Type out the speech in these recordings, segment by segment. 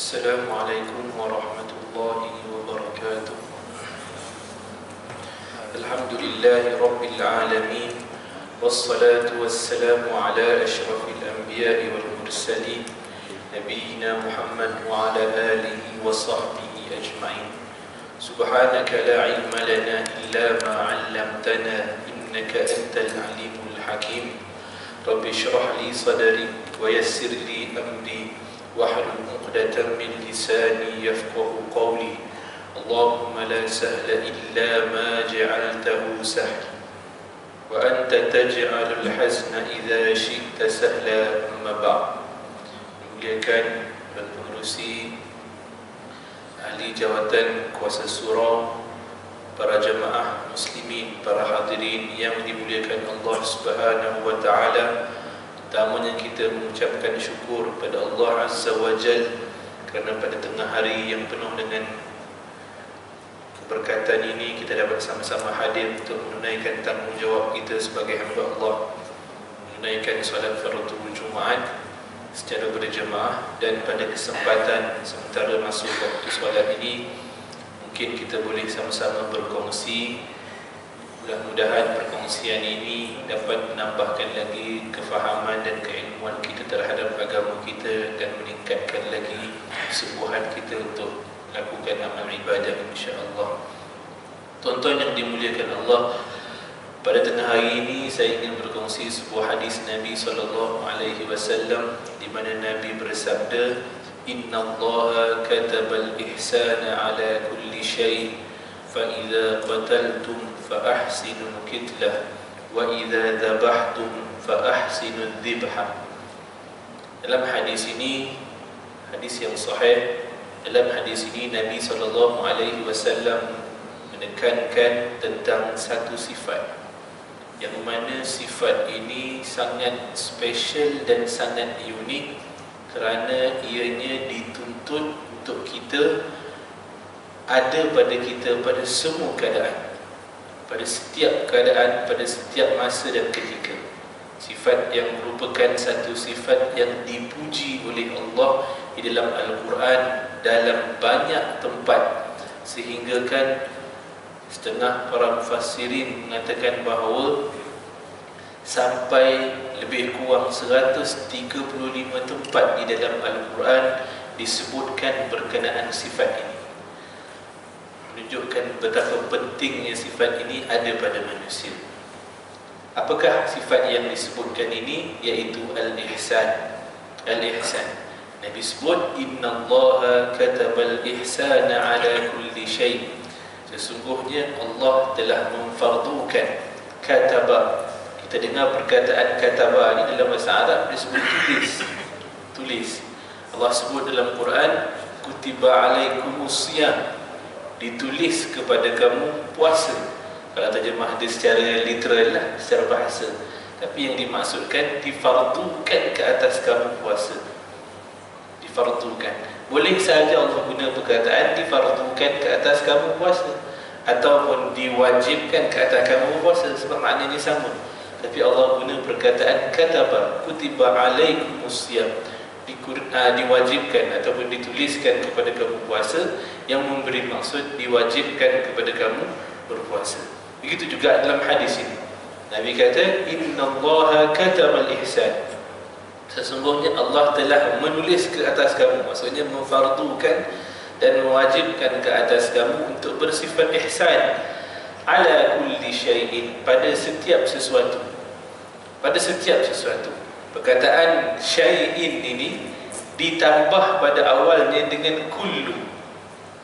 Assalamualaikum warahmatullahi wabarakatuh. Alhamdulillahi rabbil alamin. Wassalatu wassalamu ala ashrafil anbiya'i wal mursalin Nabiyyina Muhammad wa ala alihi wa sahbihi ajma'in. Subhanaka la ilma lana illa ma 'allamtana innaka antal alimul hakim. Rabbi shrah li sadri wa yassir li amri wahlul 'uqdatam min lisani yafqahu qawli. Allahumma la sahla illa ma ja'altahu sahla wa anta taj'alul hazna idza syi'ta sahla. Amma ba'd. Dimuliakan dan pengerusi ahli jawatan kuasa surau, para jemaah muslimin, para hadirin yang dimuliakan Allah Subhanahu wa taala. Pertamanya kita mengucapkan syukur pada Allah Azza wa Jal kerana pada tengah hari yang penuh dengan keberkatan ini kita dapat sama-sama hadir untuk menunaikan tanggungjawab kita sebagai hamba Allah, menunaikan solat fardhu Jumaat secara berjemaah. Dan pada kesempatan sementara masuk waktu solat ini, mungkin kita boleh sama-sama berkongsi. Mudah-mudahan perkongsian ini dapat menambahkan lagi kefahaman dan keilmuan kita terhadap agama kita dan meningkatkan lagi kesembuhan kita untuk lakukan amal ibadah, insya-Allah. Tuan-tuan yang dimuliakan Allah, pada tengah hari ini saya ingin berkongsi sebuah hadis Nabi SAW di mana Nabi bersabda, "Innallaha katabal ihsana ala kulli syai' fa idza qataltum fa ahsinul qitlah wa idza dhabhtum fa ahsinul dhibha." Dalam hadis ini, hadis yang sahih, dalam hadis ini Nabi SAW menekankan tentang satu sifat yang mana sifat ini sangat special dan sangat unik kerana ianya dituntut untuk kita ada pada kita pada semua keadaan, pada setiap keadaan, pada setiap masa dan ketika. Sifat yang merupakan satu sifat yang dipuji oleh Allah di dalam Al-Quran dalam banyak tempat, sehingga kan setengah para mufassirin mengatakan bahawa sampai lebih kurang 135 tempat di dalam Al-Quran disebutkan berkenaan sifat ini, menunjukkan betapa pentingnya sifat ini ada pada manusia. Apakah sifat yang disebutkan ini? Iaitu al-ihsan. Al-ihsan. Nabi sebut, "Innallaha katabal ihsana ala kulli syai'." Sesungguhnya Allah telah memfardukan kataba. Kita dengar perkataan kataba ini dalam bahasa Arab disebut tulis. Tulis. Allah sebut dalam Quran, "Kutiba alaikumusiyam." Ditulis kepada kamu puasa. Kalau terjemah dia secara literal lah, secara bahasa. Tapi yang dimaksudkan difardukan ke atas kamu puasa. Difardukan. Boleh sahaja Allah guna perkataan difardukan ke atas kamu puasa, ataupun diwajibkan ke atas kamu puasa, sebab maknanya sama. Tapi Allah guna perkataan kataba, kutiba alaikumusiyam, diwajibkan ataupun dituliskan kepada kamu puasa, yang memberi maksud diwajibkan kepada kamu berpuasa. Begitu juga dalam hadis ini Nabi kata, "Innallaha katabal ihsan." Sesungguhnya Allah telah menulis ke atas kamu, maksudnya memfardukan dan mewajibkan ke atas kamu untuk bersifat ihsan ala kulli syai'in, pada setiap sesuatu. Pada setiap sesuatu. Perkataan syai'in ini ditambah pada awalnya dengan kullu.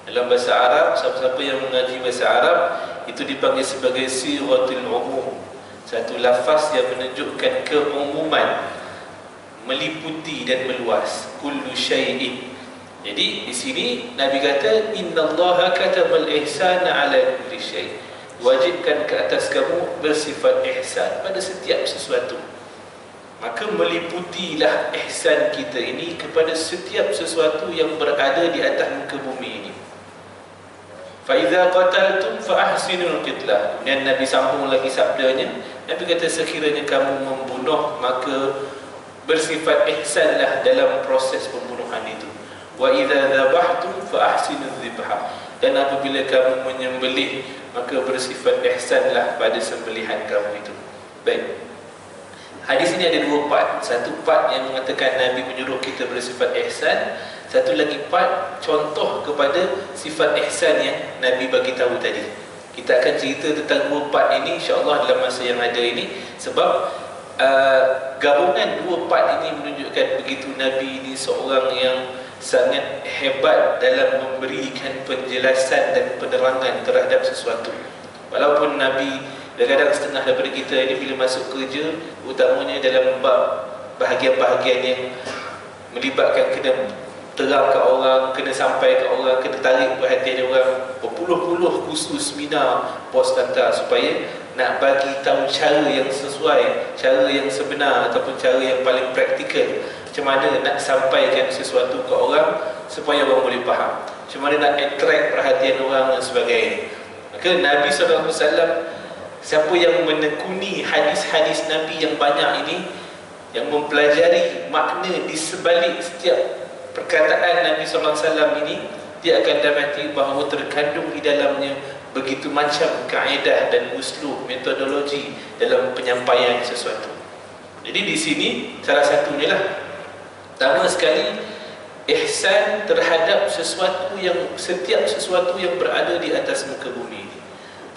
Dalam bahasa Arab, siapa-siapa yang mengaji bahasa Arab, itu dipanggil sebagai sighatul umum, satu lafaz yang menunjukkan keumuman, meliputi dan meluas. Kullu syai'in. Jadi di sini Nabi kata, "Innallaha katabal ihsana ala kulli syai'." Wajibkan ke atas kamu bersifat ihsan pada setiap sesuatu. Maka meliputilah ihsan kita ini kepada setiap sesuatu yang berada di atas muka bumi ini. Fa idza qataltum fa ahsinul qitlah. Kemudian Nabi sambung lagi sabdanya. Nabi kata, sekiranya kamu membunuh, maka bersifat ihsanlah dalam proses pembunuhan itu. wa idza dzabhtum fa ahsinu dzibha. Dan apabila kamu menyembelih, maka bersifat ihsanlah pada sembelihan kamu itu. Baik. Hadis ini ada dua part. Satu part yang mengatakan Nabi menyuruh kita bersifat ihsan, satu lagi part contoh kepada sifat ihsan yang Nabi bagi tahu tadi. Kita akan cerita tentang dua part ini insya-Allah dalam masa yang ada ini, sebab gabungan dua part ini menunjukkan begitu Nabi ini seorang yang sangat hebat dalam memberikan penjelasan dan penerangan terhadap sesuatu. Walaupun Nabi kadang-kadang setengah daripada kita ini bila masuk kerja, utamanya dalam bab bahagian-bahagian yang melibatkan kena terang ke orang, kena sampai ke orang, kena tarik perhatian orang, berpuluh-puluh kursus seminar bos hantar supaya nak bagi tahu cara yang sesuai, cara yang sebenar ataupun cara yang paling praktikal, macam mana nak sampaikan sesuatu ke orang supaya orang boleh faham, macam mana nak attract perhatian orang dan sebagainya. Maka Nabi SAW, siapa yang menekuni hadis-hadis Nabi yang banyak ini, yang mempelajari makna di sebalik setiap perkataan Nabi SAW ini, dia akan dapati bahawa terkandung di dalamnya begitu macam kaedah dan uslub, metodologi dalam penyampaian sesuatu. Jadi di sini salah satunya lah, pertama sekali, ihsan terhadap sesuatu yang, setiap sesuatu yang berada di atas muka bumi ini.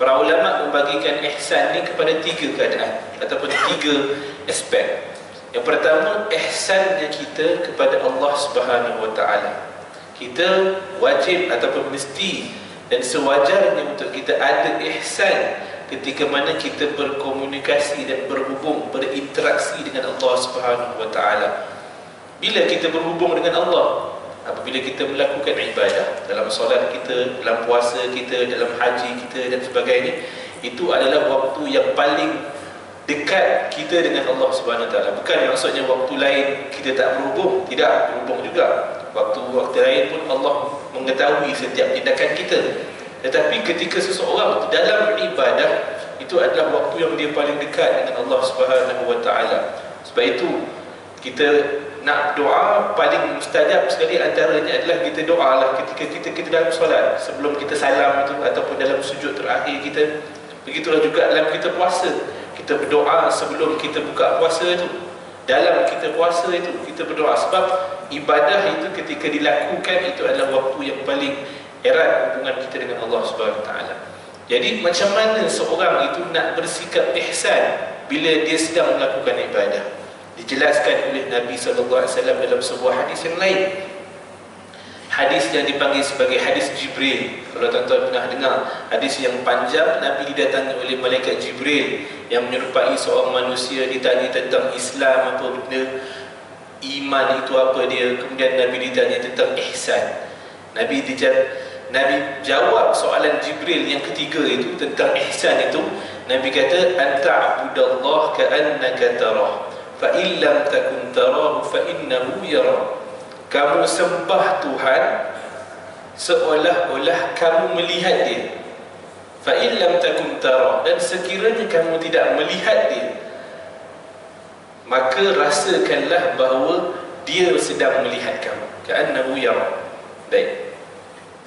Para ulama membagikan ihsan ni kepada tiga keadaan ataupun tiga aspek. Yang pertama, ihsannya kita kepada Allah Subhanahu Wa Taala. Kita wajib ataupun mesti dan sewajarnya untuk kita ada ihsan ketika mana kita berkomunikasi dan berhubung, berinteraksi dengan Allah Subhanahu Wa Taala. Bila kita berhubung dengan Allah, apabila kita melakukan ibadah, dalam solat kita, dalam puasa kita, dalam haji kita dan sebagainya, itu adalah waktu yang paling dekat kita dengan Allah Subhanahu Wa Taala. Bukan maksudnya waktu lain kita tak berhubung, tidak, berhubung juga. Waktu-waktu lain pun Allah mengetahui setiap tindakan kita. Tetapi ketika seseorang itu dalam ibadah, itu adalah waktu yang dia paling dekat dengan Allah Subhanahu Wa Taala. Sebab itu kita nak doa paling mustajab sekali antaranya adalah kita doalah ketika kita dalam solat, sebelum kita salam itu ataupun dalam sujud terakhir kita. Begitulah juga dalam kita puasa, kita berdoa sebelum kita buka puasa itu. Dalam kita puasa itu kita berdoa, sebab ibadah itu ketika dilakukan itu adalah waktu yang paling erat hubungan kita dengan Allah Subhanahu Wa Taala. Jadi macam mana seorang itu nak bersikap ihsan bila dia sedang melakukan ibadah? Dijelaskan oleh Nabi SAW dalam sebuah hadis yang lain. Hadis yang dipanggil sebagai hadis Jibril. Kalau tuan-tuan pernah dengar hadis yang panjang, Nabi didatangi oleh malaikat Jibril yang menyerupai seorang manusia, ditanya tentang Islam apa benda, iman itu apa dia, kemudian Nabi ditanya tentang ihsan. Nabi jawab soalan Jibril yang ketiga itu tentang ihsan itu. Nabi kata, anta'budallah ka'annaka tarah, fa in lam takun tarahu fa innahu yara. Kamu sembah Tuhan seolah-olah kamu melihat dia. Fa in lam takun tara, dan sekiranya kamu tidak melihat dia, maka rasakanlah bahawa dia sedang melihat kamu. Ka'annahu yara. Baik.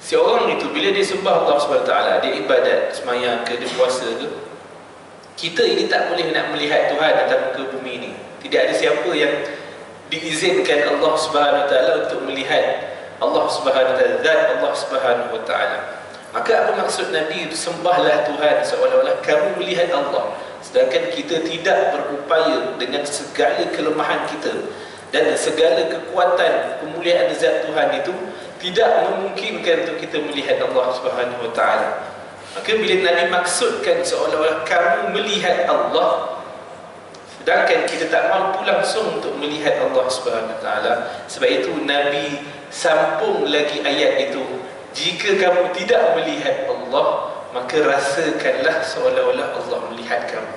Si orang itu bila dia sembah Allah SWT, dia ibadat, sembahyang ke, dia puasa ke, kita ini tak boleh nak melihat Tuhan atas muka bumi ini. Tidak ada siapa yang diizinkan Allah Subhanahu Wa Taala untuk melihat Allah Subhanahu Wa Taala, zat Allah Subhanahu Wa Taala. Maka apa maksud Nabi itu, sembahlah Tuhan seolah-olah kamu melihat Allah, sedangkan kita tidak berupaya dengan segala kelemahan kita dan segala kekuatan kemuliaan zat Tuhan itu tidak memungkinkan untuk kita melihat Allah Subhanahu Wa Taala. Maka bila Nabi maksudkan seolah-olah kamu melihat Allah, sedangkan kita tak mampu langsung untuk melihat Allah Subhanahu Wa Taala, sebab itu Nabi sambung lagi ayat itu, jika kamu tidak melihat Allah, maka rasakanlah seolah-olah Allah melihat kamu.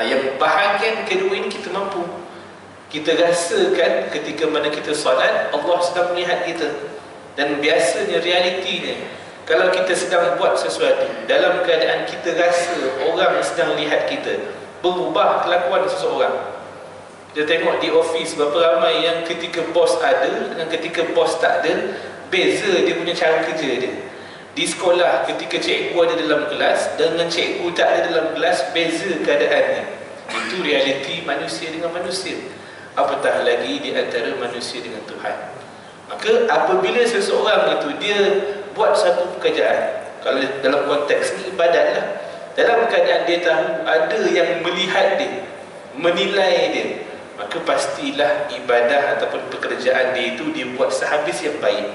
Yang bahagian kedua ini kita mampu. Kita rasakan ketika mana kita salat, Allah sedang melihat kita. Dan biasanya realitinya, kalau kita sedang buat sesuatu dalam keadaan kita rasa orang sedang lihat kita, berubah kelakuan seseorang. Kita tengok di office berapa ramai yang ketika bos ada dengan ketika bos tak ada, beza dia punya cara kerja dia. Di sekolah ketika cikgu ada dalam kelas dengan cikgu tak ada dalam kelas, beza keadaannya. Itu realiti manusia dengan manusia, apatah lagi di antara manusia dengan Tuhan. Maka apabila seseorang itu dia buat satu pekerjaan, kalau dalam konteks ni ibadat lah, dalam keadaan dia tahu ada yang melihat dia, menilai dia, maka pastilah ibadah ataupun pekerjaan dia itu dia buat sehabis yang baik.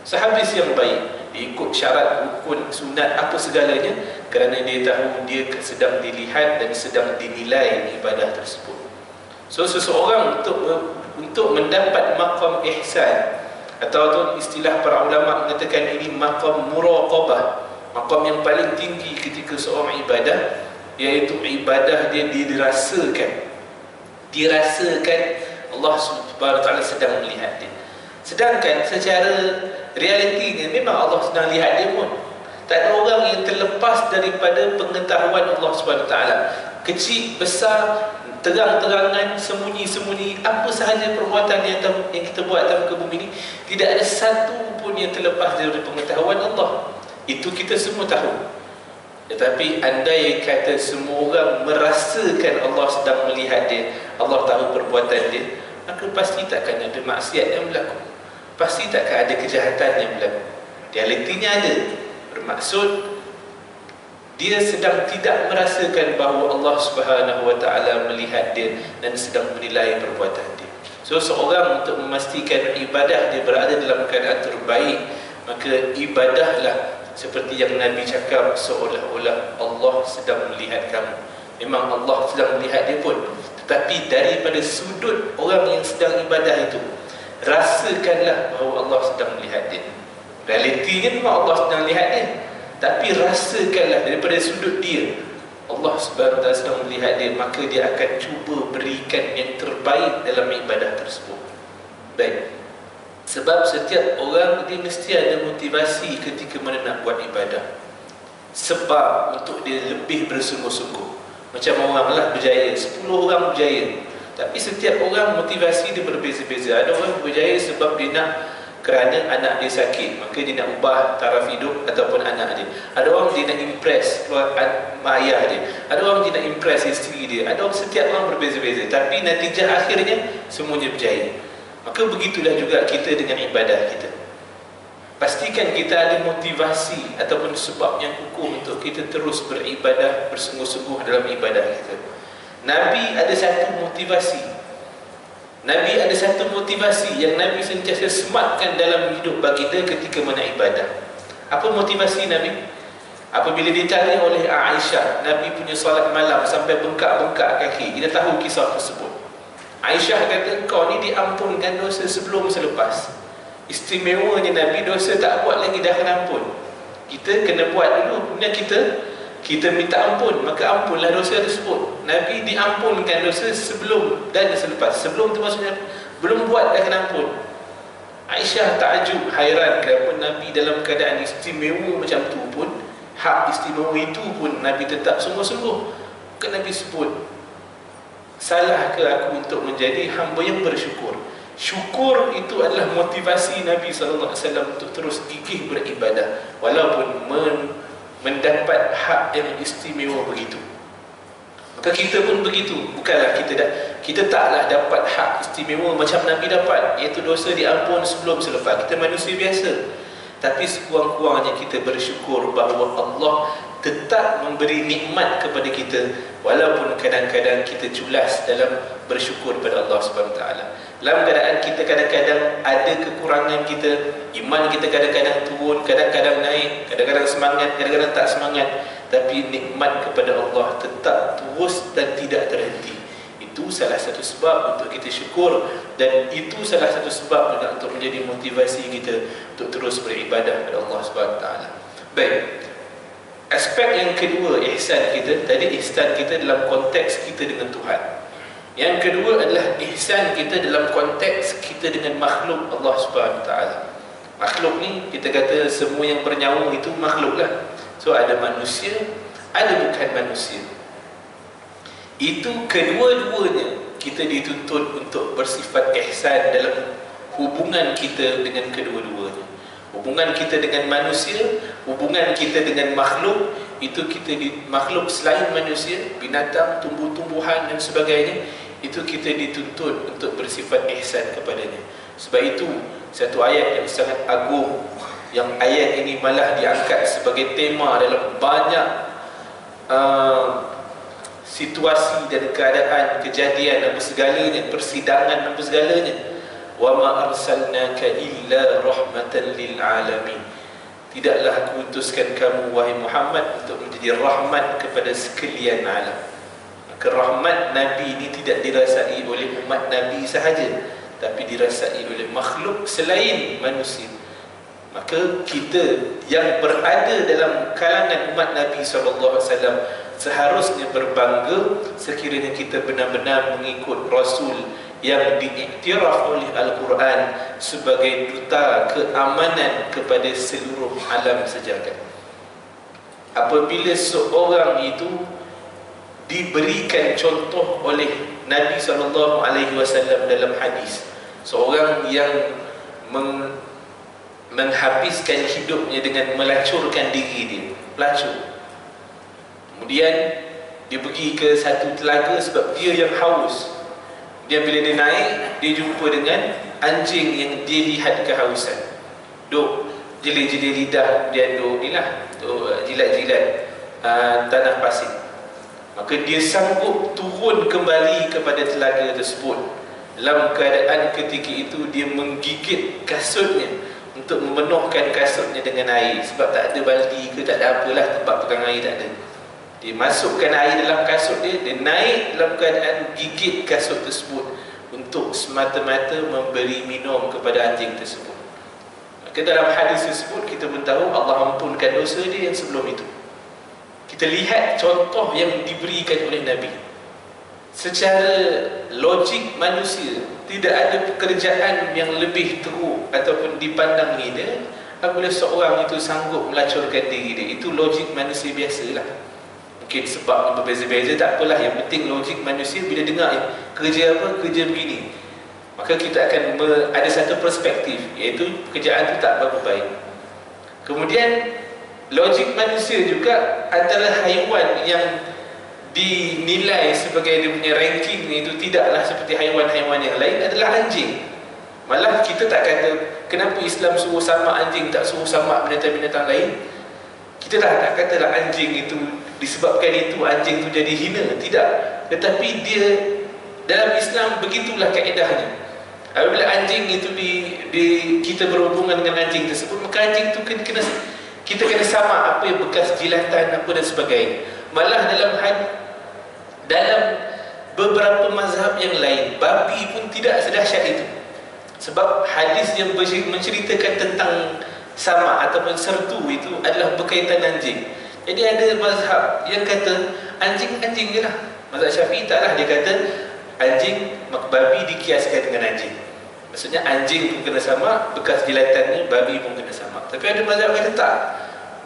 Sehabis yang baik, dia ikut syarat, rukun, sunat, apa segalanya, kerana dia tahu dia sedang dilihat dan sedang dinilai ibadah tersebut. So seseorang untuk mendapat maqam ihsan, atau istilah para ulama mengatakan ini maqam muraqabah, maqam yang paling tinggi ketika seorang ibadah, iaitu ibadah dia dirasakan Allah Subhanahu Wa Taala sedang melihat dia. Sedangkan secara realitinya memang Allah sedang lihat dia pun. Tak ada orang yang terlepas daripada pengetahuan Allah Subhanahu Wa Taala. Kecil, besar, terang-terangan, sembunyi-sembunyi, apa sahaja perbuatan yang kita buat dalam muka bumi ini, tidak ada satu pun yang terlepas dari pengetahuan Allah. Itu kita semua tahu. Tetapi andai kata semua orang merasakan Allah sedang melihat dia, Allah tahu perbuatan dia, maka pasti takkan ada maksiat yang berlaku, pasti takkan ada kejahatan yang berlaku. Realitinya ada, bermaksud dia sedang tidak merasakan bahawa Allah Subhanahu Wa Taala melihat dia dan sedang menilai perbuatan dia. So seorang untuk memastikan ibadah dia berada dalam keadaan terbaik, maka ibadahlah seperti yang Nabi cakap, seolah-olah Allah sedang melihat kamu. Memang Allah sedang melihat dia pun, tetapi daripada sudut orang yang sedang ibadah itu, rasakanlah bahawa Allah sedang melihat dia. Realitinya memang Allah sedang melihat dia, tapi rasakanlah daripada sudut dia, Allah Subhanahu Wa Taala sedang melihat dia, maka dia akan cuba berikan yang terbaik dalam ibadah tersebut. Baik. Sebab setiap orang dia mesti ada motivasi ketika mana nak buat ibadah, sebab untuk dia lebih bersungguh-sungguh. Macam orang lah berjaya, 10 orang berjaya, tapi setiap orang motivasi dia berbeza-beza. Ada orang berjaya sebab dia nak, kerana anak dia sakit, maka dia nak ubah taraf hidup ataupun anak dia. Ada orang dia nak impress mak ayah dia, ada orang dia nak impress isteri dia. Ada orang, setiap orang berbeza-beza, tapi natijah akhirnya semuanya berjaya. Maka begitulah juga kita dengan ibadah kita. Pastikan kita ada motivasi ataupun sebab yang kukuh untuk kita terus beribadah, bersungguh-sungguh dalam ibadah kita. Nabi ada satu motivasi yang Nabi sentiasa sematkan dalam hidup baginda ketika mana ibadah. Apa motivasi Nabi? Apabila ditanya oleh Aisyah, Nabi punya solat malam sampai bengkak-bengkak kaki. Kita tahu kisah tersebut. Aisyah kata, engkau ni diampunkan dosa sebelum selepas. Istimewanya Nabi, dosa tak buat lagi dah kena ampun. Kita kena buat dulu, kemudian kita minta ampun, maka ampunlah dosa tersebut. Nabi diampunkan dosa sebelum dan selepas. Sebelum tu maksudnya belum buat dah kena ampun. Aisyah takjub, hairan kenapa Nabi dalam keadaan istimewa macam tu pun, hak istimewa itu pun Nabi tetap sungguh-sungguh. Maka Nabi sebut, salah ke aku untuk menjadi hamba yang bersyukur? Syukur itu adalah motivasi Nabi SAW untuk terus gigih beribadah, walaupun mendapat hak yang istimewa begitu. Maka kita pun begitu. Bukanlah kita taklah dapat hak istimewa macam Nabi dapat, iaitu dosa diampun sebelum selepas. Kita manusia biasa, tapi sekurang-kurangnya kita bersyukur bahawa Allah tetap memberi nikmat kepada kita, walaupun kadang-kadang kita culas dalam bersyukur kepada Allah Subhanahu Wa Taala. Dalam keadaan kita kadang-kadang ada kekurangan kita, iman kita kadang-kadang turun, kadang-kadang naik, kadang-kadang semangat, kadang-kadang tak semangat, tapi nikmat kepada Allah tetap terus dan tidak terhenti. Itu salah satu sebab untuk kita syukur, dan itu salah satu sebab juga untuk menjadi motivasi kita untuk terus beribadah kepada Allah Subhanahu Wa Taala. Baik. Aspek yang kedua ihsan kita, tadi ihsan kita dalam konteks kita dengan Tuhan. Yang kedua adalah ihsan kita dalam konteks kita dengan makhluk Allah Subhanahu Wa Taala. Makhluk ni kita kata semua yang bernyawa itu makhluk lah. So ada manusia, ada bukan manusia. Itu kedua-duanya kita dituntut untuk bersifat ihsan dalam hubungan kita dengan kedua-duanya. Hubungan kita dengan manusia, hubungan kita dengan makhluk, itu kita makhluk selain manusia, binatang, tumbuh-tumbuhan dan sebagainya, itu kita dituntut untuk bersifat ihsan kepadanya. Sebab itu satu ayat yang sangat agung, yang ayat ini malah diangkat sebagai tema dalam banyak situasi dan keadaan, kejadian dan segalanya, persidangan dan segalanya. Wa ma arsalnaka illa rahmatan lil alamin. Tidaklah aku utuskan kamu wahai Muhammad untuk menjadi rahmat kepada sekalian alam. Maka rahmat Nabi ini tidak dirasai oleh umat Nabi sahaja, tapi dirasai oleh makhluk selain manusia. Maka kita yang berada dalam kalangan umat Nabi SAW seharusnya berbangga sekiranya kita benar-benar mengikut Rasul yang diiktiraf oleh Al-Quran sebagai duta keamanan kepada seluruh alam sejagat. Apabila seorang itu diberikan contoh oleh Nabi SAW dalam hadis, seorang yang menghabiskan hidupnya dengan melacurkan diri dia, pelacur. Kemudian dia pergi ke satu telaga sebab dia yang haus. Dia bila dia naik, dia jumpa dengan anjing yang dia lihat kehausan, duk jelit-jelit lidah, dia duk jilat-jilat tanah pasir. Maka dia sanggup turun kembali kepada telaga tersebut. Dalam keadaan ketika itu dia menggigit kasutnya untuk memenuhkan kasutnya dengan air, sebab tak ada baldi ke, tak ada apalah tempat pegang air, tak ada. Dia masukkan air dalam kasut dia, dia naik dalam keadaan gigit kasut tersebut untuk semata-mata memberi minum kepada anjing tersebut. Maka dalam hadis tersebut kita pun tahu Allah ampunkan dosa dia yang sebelum itu. Kita lihat contoh yang diberikan oleh Nabi. Secara logik manusia, tidak ada pekerjaan yang lebih teruk ataupun dipandang hina apabila seorang itu sanggup melacurkan diri dia. Itu logik manusia biasalah. Mungkin sebab berbeza-beza, tak apalah. Yang penting logik manusia bila dengar kerja apa, kerja begini, maka kita akan ada satu perspektif, iaitu pekerjaan itu tak berapa baik. Kemudian logik manusia juga antara haiwan yang dinilai sebagai dia punya ranking itu tidaklah seperti haiwan-haiwan yang lain adalah anjing. Malah kita tak kata kenapa Islam suruh sama anjing, tak suruh sama binatang-binatang lain. Kita tak katalah anjing itu disebabkan itu anjing itu jadi hina, tidak. Tetapi dia dalam Islam begitulah kaedahnya. Apabila anjing itu kita berhubungan dengan anjing tersebut, maka anjing itu kita kena sama apa yang bekas jilatan apa dan sebagainya. Malah dalam beberapa mazhab yang lain, babi pun tidak sedahsyat itu. Sebab hadis yang menceritakan tentang sama ataupun sertu itu adalah berkaitan anjing. Jadi ada mazhab yang kata anjing-anjing je lah. Mazhab Syafi'i taklah, dia kata anjing, babi dikiaskan dengan anjing. Maksudnya anjing pun kena sama, bekas jilatannya, babi pun kena sama. Tapi ada mazhab kata tak.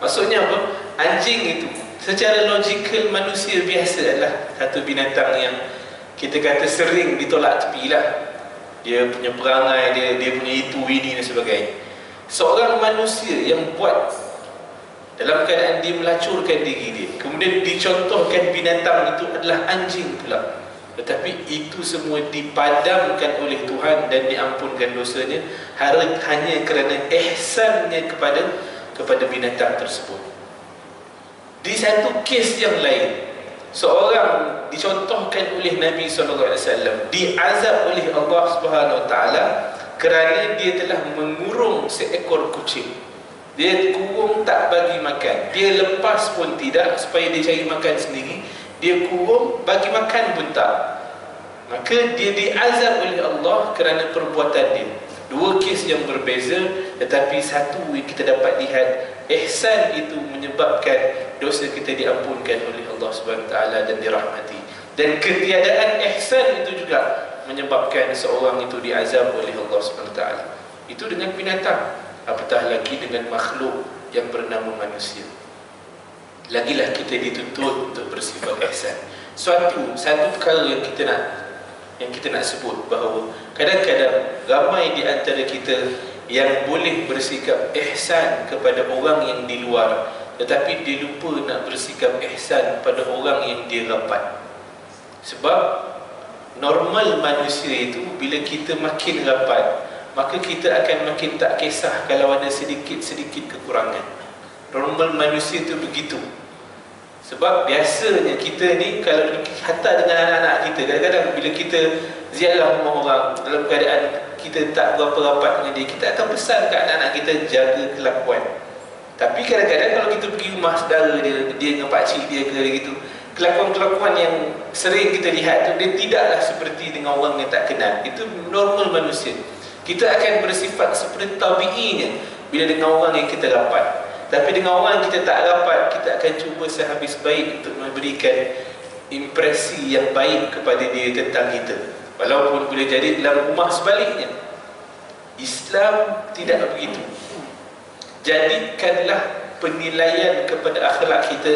Maksudnya apa? Anjing itu secara logikal manusia biasa adalah satu binatang yang kita kata sering ditolak tepi lah. Dia punya perangai, dia punya itu, ini dan sebagainya. Seorang manusia yang buat dalam keadaan dia melacurkan diri dia, kemudian dicontohkan binatang itu adalah anjing pula. Tetapi itu semua dipadamkan oleh Tuhan dan diampunkan dosanya hanya kerana ihsannya kepada binatang tersebut. Di satu kes yang lain, seorang dicontohkan oleh Nabi SAW diazab oleh Allah SWT kerana dia telah mengurung seekor kucing. Dia kurung tak bagi makan, dia lepas pun tidak supaya dia cari makan sendiri, dia kurung bagi makan pun tak. Maka dia diazab oleh Allah kerana perbuatan dia. Dua kes yang berbeza, tetapi satu yang kita dapat lihat, ihsan itu menyebabkan dosa kita diampunkan oleh Allah SWT dan dirahmati. Dan ketiadaan ihsan itu juga menyebabkan seorang itu diazab oleh Allah SWT. Itu dengan binatang, apatah lagi dengan makhluk yang bernama manusia. Lagilah kita dituntut untuk bersifat ihsan. Satu perkara yang kita nak sebut bahawa kadang-kadang ramai di antara kita yang boleh bersikap ihsan kepada orang yang di luar, tetapi dia lupa nak bersikap ihsan pada orang yang dia rapat. Sebab normal manusia itu, bila kita makin rapat, maka kita akan makin tak kisah kalau ada sedikit-sedikit kekurangan. Normal manusia itu begitu. Sebab biasanya kita ni, kalau hatta dengan anak-anak kita, kadang-kadang bila kita ziarah rumah orang dalam keadaan kita tak berapa rapat dengan dia, kita akan pesan ke anak-anak kita jaga kelakuan. Tapi kadang-kadang kalau kita pergi rumah saudara dia dengan pakcik dia ke gitu, kelakuan-kelakuan yang sering kita lihat tu, dia tidaklah seperti dengan orang yang tak kenal. Itu normal manusia. Kita akan bersifat seperti tabi'inya bila dengan orang yang kita rapat. Tapi dengan orang yang kita tak rapat, kita akan cuba sehabis baik untuk memberikan impresi yang baik kepada dia tentang kita, walaupun boleh jadi dalam rumah sebaliknya. Islam tidak begitu. Jadikanlah penilaian kepada akhlak kita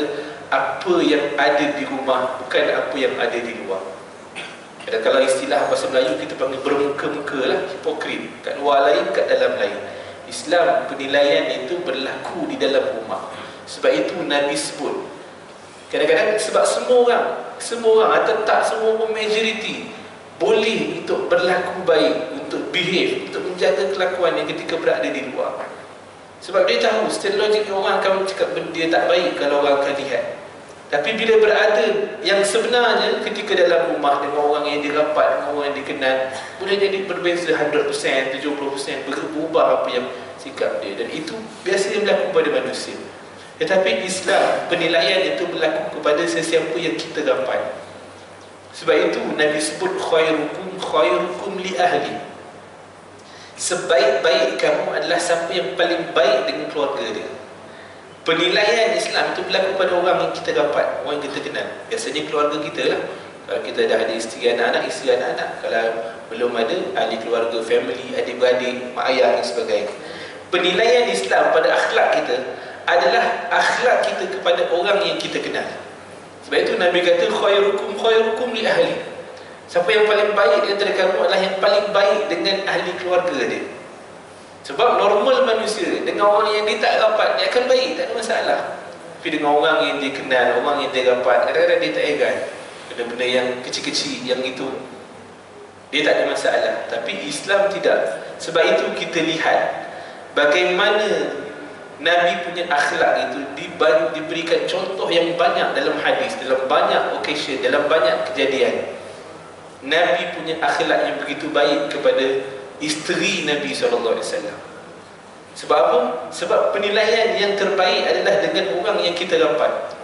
apa yang ada di rumah, bukan apa yang ada di luar. Kalau istilah bahasa Melayu kita panggil bermuka-muka lah, hipokrit. Kat luar lain, kat dalam lain. Islam penilaian itu berlaku di dalam rumah. Sebab itu Nabi sebut, kadang-kadang sebab semua orang atau tak semua pun, majoriti boleh untuk berlaku baik, untuk behave, untuk menjaga kelakuan yang ketika berada di luar. Sebab dia tahu secara logik orang akan cakap benda dia tak baik kalau orang akan lihat. Tapi bila berada yang sebenarnya ketika dalam rumah dengan orang yang dirapat, dengan orang yang dikenal, boleh jadi berbeza 100%, 70%, berubah apa yang sikap dia. Dan itu biasanya berlaku pada manusia. Tetapi Islam, penilaian itu berlaku kepada sesiapa yang kita rapat. Sebab itu Nabi sebut khairukum li ahli. Sebaik-baik kamu adalah siapa yang paling baik dengan keluarga dia. Penilaian Islam itu berlaku pada orang yang kita rapat, orang yang kita kenal. Biasanya keluarga kita lah. Kalau kita dah ada isteri anak-anak, isteri anak-anak. Kalau belum ada, ahli keluarga, family, adik-beradik, mak ayah dan sebagainya. Penilaian Islam pada akhlak kita adalah akhlak kita kepada orang yang kita kenal. Sebab itu Nabi kata khairukum li ahli. Siapa yang paling baik di antara kamu adalah yang paling baik dengan ahli keluarga dia. Sebab normal manusia dengan orang yang dia tak rapat, dia akan baik, tak ada masalah. Tapi dengan orang yang dia kenal, orang yang dia rapat, kadang-kadang dia tak heran. Benda-benda yang kecil-kecil yang itu, dia tak ada masalah. Tapi Islam tidak. Sebab itu kita lihat bagaimana Nabi punya akhlak itu diberikan contoh yang banyak dalam hadis, dalam banyak occasion, dalam banyak kejadian. Nabi punya akhlak yang begitu baik kepada isteri Nabi SAW. Sebab apa? Sebab penilaian yang terbaik adalah dengan orang yang kita rapat.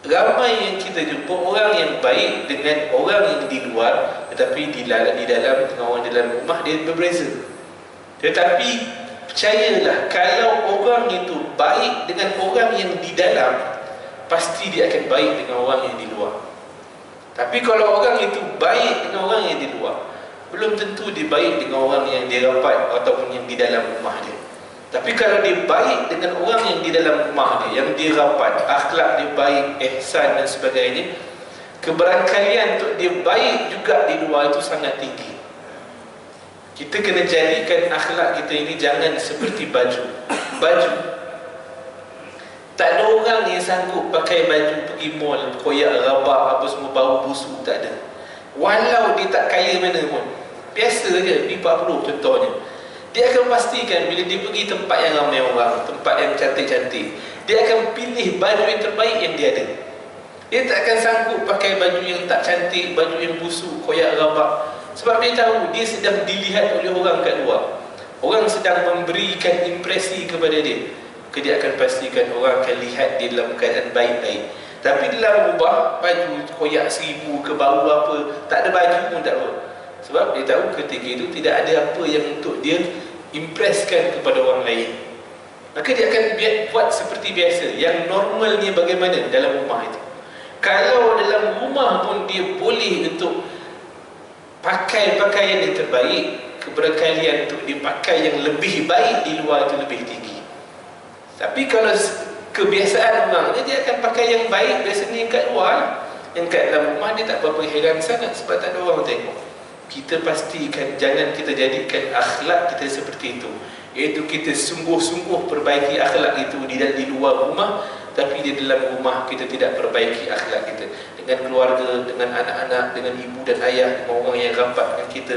Ramai yang kita jumpa orang yang baik dengan orang yang di luar, tetapi di dalam dengan orang di dalam rumah dia berbeza. Tetapi percayalah, kalau orang itu baik dengan orang yang di dalam, pasti dia akan baik dengan orang yang di luar. Tapi kalau orang itu baik dengan orang yang di luar, belum tentu dia baik dengan orang yang dia rapat ataupun yang di dalam rumah dia. Tapi kalau dia baik dengan orang yang di dalam rumah dia, yang dia rapat, akhlak dia baik, ihsan dan sebagainya, keberangkalian untuk dia baik juga di luar itu sangat tinggi. Kita kena jadikan akhlak kita ini jangan seperti baju. Tak ada orang yang sanggup pakai baju pergi mall, koyak rabak apa semua, bau busuk, tak ada. Walau dia tak kaya mana pun, biasa je, P40 contohnya, dia akan pastikan bila dia pergi tempat yang ramai orang, tempat yang cantik-cantik, dia akan pilih baju yang terbaik yang dia ada. Dia tak akan sanggup pakai baju yang tak cantik, baju yang busuk, koyak rabak. Sebab dia tahu dia sedang dilihat oleh orang kat luar. Orang sedang memberikan impresi kepada dia, maka dia akan pastikan orang akan lihat dia dalam keadaan baik-baik. Tapi dalam rumah, baju koyak 1000 ke bau apa, tak ada baju pun tak apa. Sebab dia tahu ketika itu tidak ada apa yang untuk dia impreskan kepada orang lain. Maka dia akan buat seperti biasa. Yang normalnya bagaimana dalam rumah itu. Kalau dalam rumah pun dia boleh untuk pakai pakaian yang terbaik, keberkalian untuk dipakai yang lebih baik di luar itu lebih tinggi. Tapi kalau kebiasaan orang dia akan pakai yang baik biasanya yang kat luar, yang kat dalam rumah dia tak berapa heran sangat sebab tak ada orang tengok. kita pastikan jangan kita jadikan akhlak kita seperti itu, iaitu kita sungguh-sungguh perbaiki akhlak itu di luar rumah, tapi di dalam rumah kita tidak perbaiki akhlak kita dengan keluarga, dengan anak-anak, dengan ibu dan ayah, dengan orang yang rapat dengan kita.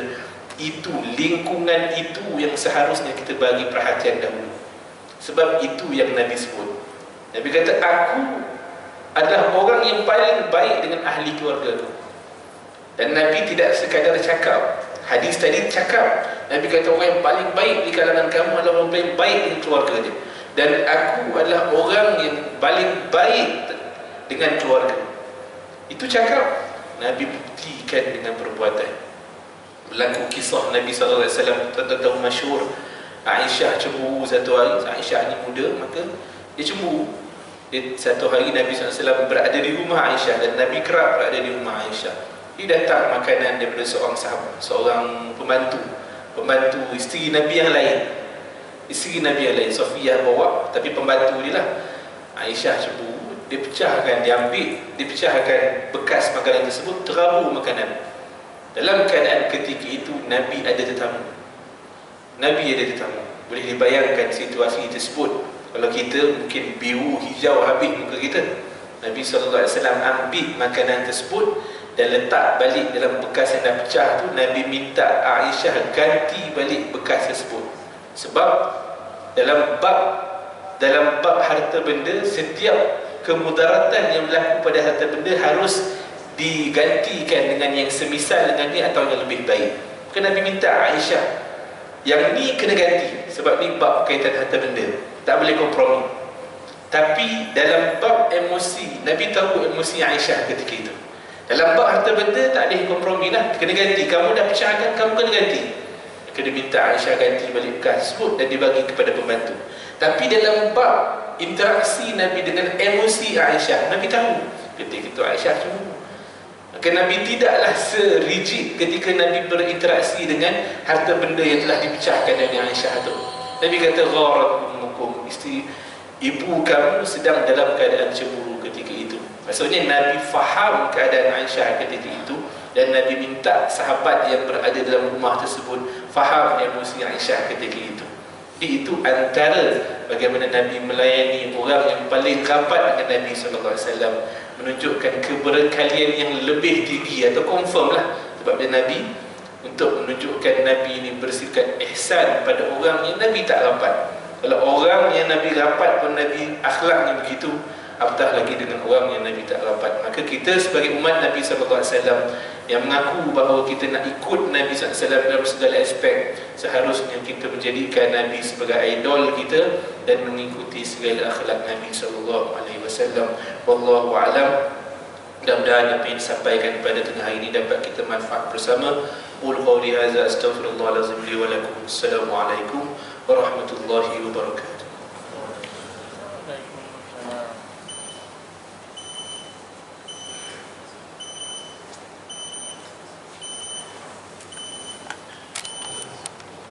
Itu lingkungan itu yang seharusnya kita bagi perhatian dahulu. Sebab itu yang Nabi sebut. Nabi kata, aku adalah orang yang paling baik dengan ahli keluarga tu. Dan Nabi tidak sekadar cakap, hadis tadi cakap, Nabi kata orang yang paling baik di kalangan kamu adalah orang paling baik dengan keluarga dia. Dan aku adalah orang yang paling baik dengan keluarga. Itu cakap, Nabi buktikan dengan perbuatan. Berlaku kisah Nabi SAW tentang masyhur, Aisyah cemburu satu hari. Aisyah ni muda, maka dia cemburu. Satu hari Nabi SAW berada di rumah Aisyah, dan Nabi kerap berada di rumah Aisyah. Dia datang makanan daripada seorang sahabat, seorang pembantu isteri Nabi yang lain. Isteri Nabi yang lain, Sofiyah bawa, tapi pembantu dia lah. Aisyah cemburu, dia pecahkan bekas makanan tersebut, terabur makanan. Dalam keadaan ketika itu Nabi ada tetamu. Boleh dibayangkan situasi tersebut. Kalau kita mungkin biru, hijau habis muka kita. Nabi SAW ambil makanan tersebut dan letak balik dalam bekas yang dah pecah tu. Nabi minta Aisyah ganti balik bekas tersebut. Sebab dalam bab harta benda, setiap kemudaratan yang berlaku pada harta benda harus digantikan dengan yang semisal dengan dia atau yang lebih baik. Maka Nabi minta Aisyah, yang ni kena ganti, sebab ni bab berkaitan harta benda, tak boleh kompromi. Tapi dalam bab emosi, Nabi tahu emosi Aisyah ketika itu. Dalam bab harta benda tak boleh kompromi lah, kena ganti. Kamu dah pecahkan, kamu kena ganti. Maka dia minta Aisyah ganti balik bekas tersebut dan dibagi kepada pembantu. Tapi dalam bab interaksi Nabi dengan emosi Aisyah, Nabi tahu ketika itu Aisyah cemburu. Maka Nabi tidaklah serigid ketika Nabi berinteraksi dengan harta benda yang telah dipecahkan oleh Aisyah itu. Nabi kata, gharat ummukum, isteri ibu kamu sedang dalam keadaan cemburu ketika itu. Maksudnya Nabi faham keadaan Aisyah ketika itu, dan Nabi minta sahabat yang berada dalam rumah tersebut faham emosi Aisyah ketika itu. Itu antara bagaimana Nabi melayani orang yang paling rapat dengan Nabi SAW, menunjukkan keberkalian yang lebih tinggi atau confirm lah. Sebab dia Nabi untuk menunjukkan Nabi ini bersikap ihsan pada orang yang Nabi tak rapat. Kalau orang yang Nabi rapat pun Nabi akhlaknya begitu, apatah lagi dengan orang yang Nabi tak rapat. Maka kita sebagai umat Nabi SAW yang mengaku bahawa kita nak ikut Nabi SAW dalam segala aspek, seharusnya kita menjadikan Nabi sebagai idol kita dan mengikuti segala akhlak Nabi SAW. Wallahu a'lam. Mudah-mudahan apa yang disampaikan pada tengah hari ini dapat kita manfaat bersama. Qul qawli hadza astaghfirullahalazim li wa lakum. Assalamualaikum warahmatullahi wabarakatuh.